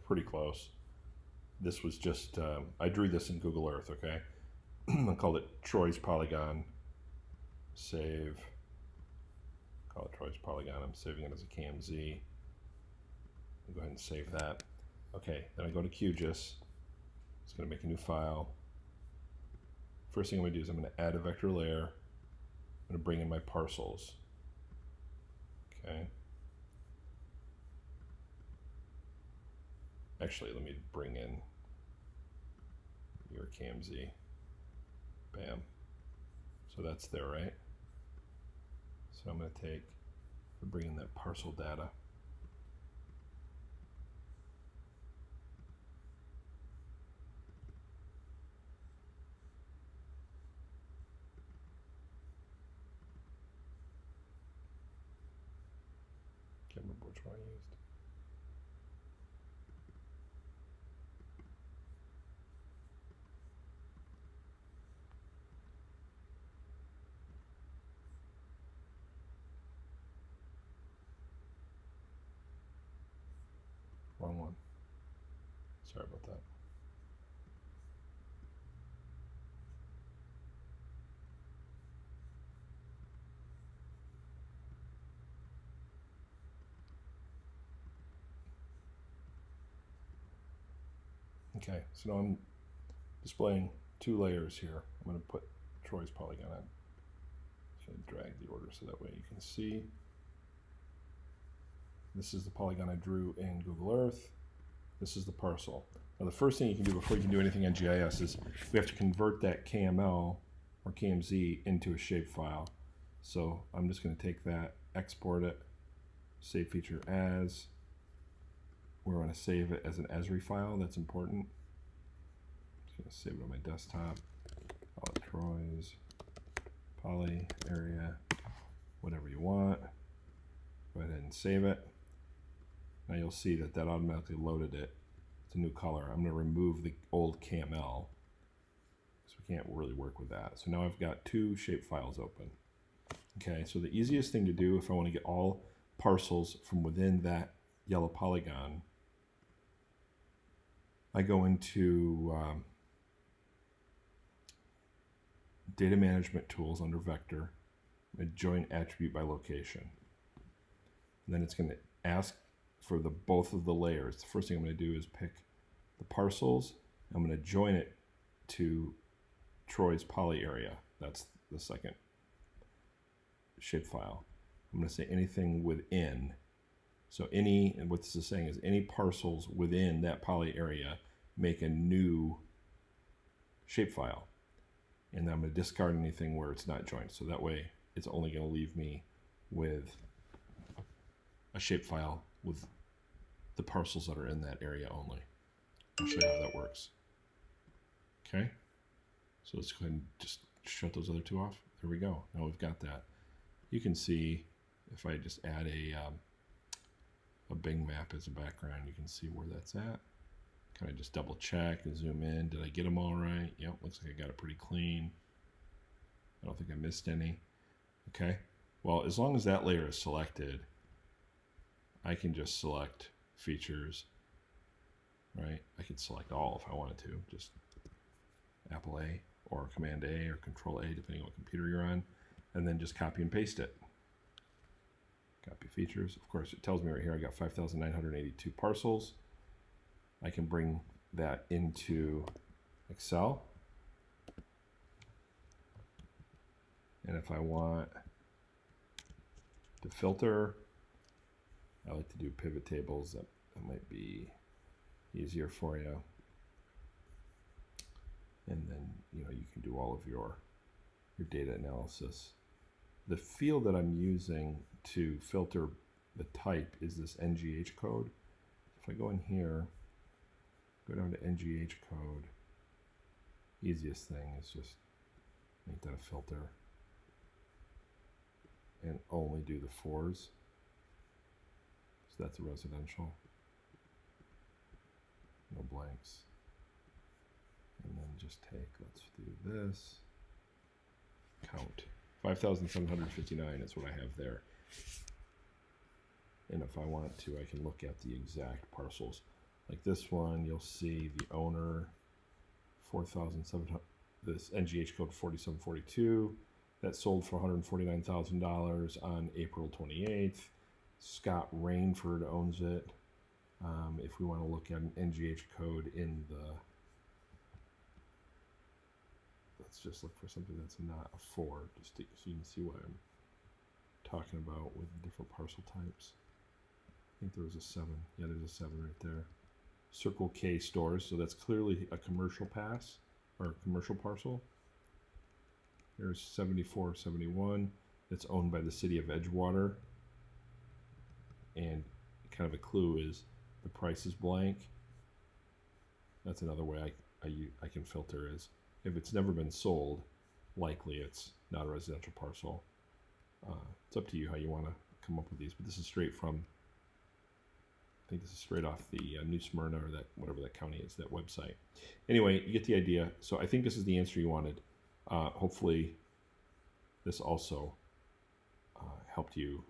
pretty close. This was just, I drew this in Google Earth, okay? I called it Troy's Polygon. Save. Call it Troy's Polygon. I'm saving it as a KMZ. I'll go ahead and save that. Okay, then I go to QGIS. It's going to make a new file. First thing I'm going to do is I'm going to add a vector layer. I'm going to bring in my parcels. Okay. Actually, let me bring in your KMZ. Bam. So that's there, right? So I'm going to bring in that parcel data. Can't remember which one I used. Wrong one. Sorry about that. Okay, so now I'm displaying two layers here. I'm going to put Troy's polygon on. Just going to drag the order so that way you can see. This is the polygon I drew in Google Earth. This is the parcel. Now the first thing you can do before you can do anything on GIS is we have to convert that KML or KMZ into a shapefile. So I'm just going to take that, export it, save feature as. We're going to save it as an Esri file. That's important. I'm just going to save it on my desktop. Call it Troy's poly area, whatever you want. Go ahead and save it. Now you'll see that that automatically loaded it. It's a new color. I'm going to remove the old KML because we can't really work with that. So now I've got two shapefiles open. Okay, so the easiest thing to do if I want to get all parcels from within that yellow polygon, I go into data management tools under vector, and join attribute by location. And then it's going to ask for both of the layers. The first thing I'm going to do is pick the parcels. I'm going to join it to Troy's poly area. That's the second shapefile. I'm going to say anything within. So and what this is saying is any parcels within that poly area make a new shapefile. And then I'm going to discard anything where it's not joined. So that way it's only going to leave me with a shapefile with the parcels that are in that area only. I'll show you how that works. Okay, so let's go ahead and just shut those other two off. There we go. Now we've got that. You can see if I just add a Bing map as a background, you can see where that's at. Kind of just double check and zoom in. Did I get them all right? Yep, looks like I got it pretty clean. I don't think I missed any. Okay, well, as long as that layer is selected, I can just select features, right? I could select all if I wanted to, just Apple A or Command A or Control A, depending on what computer you're on, and then just copy and paste it. Copy features. Of course, it tells me right here I got 5,982 parcels. I can bring that into Excel. And if I want to filter, I like to do pivot tables. That might be easier for you. And then, you can do all of your data analysis. The field that I'm using to filter the type is this NGH code. If I go in here, go down to NGH code, easiest thing is just make that a filter and only do the 4s. So that's a residential. No blanks. And then just let's do this. Count. 5,759 is what I have there. And if I want to, I can look at the exact parcels. Like this one, you'll see the owner, 4,700. This NGH code 4742. That sold for $149,000 on April 28th. Scott Rainford owns it. If we want to look at an NGH code in the, let's just look for something that's not a 4, just so you can see what I'm talking about with different parcel types. I think there was a 7. Yeah, there's a 7 right there. Circle K stores, so that's clearly a commercial pass or a commercial parcel. There's 7471. It's owned by the city of Edgewater. And kind of a clue is the price is blank. That's another way I can filter is if it's never been sold, likely it's not a residential parcel. It's up to you how you want to come up with these, but this is straight from, I think this is straight off the New Smyrna or that whatever that county is, that website. Anyway, you get the idea. So I think this is the answer you wanted. Hopefully this also helped you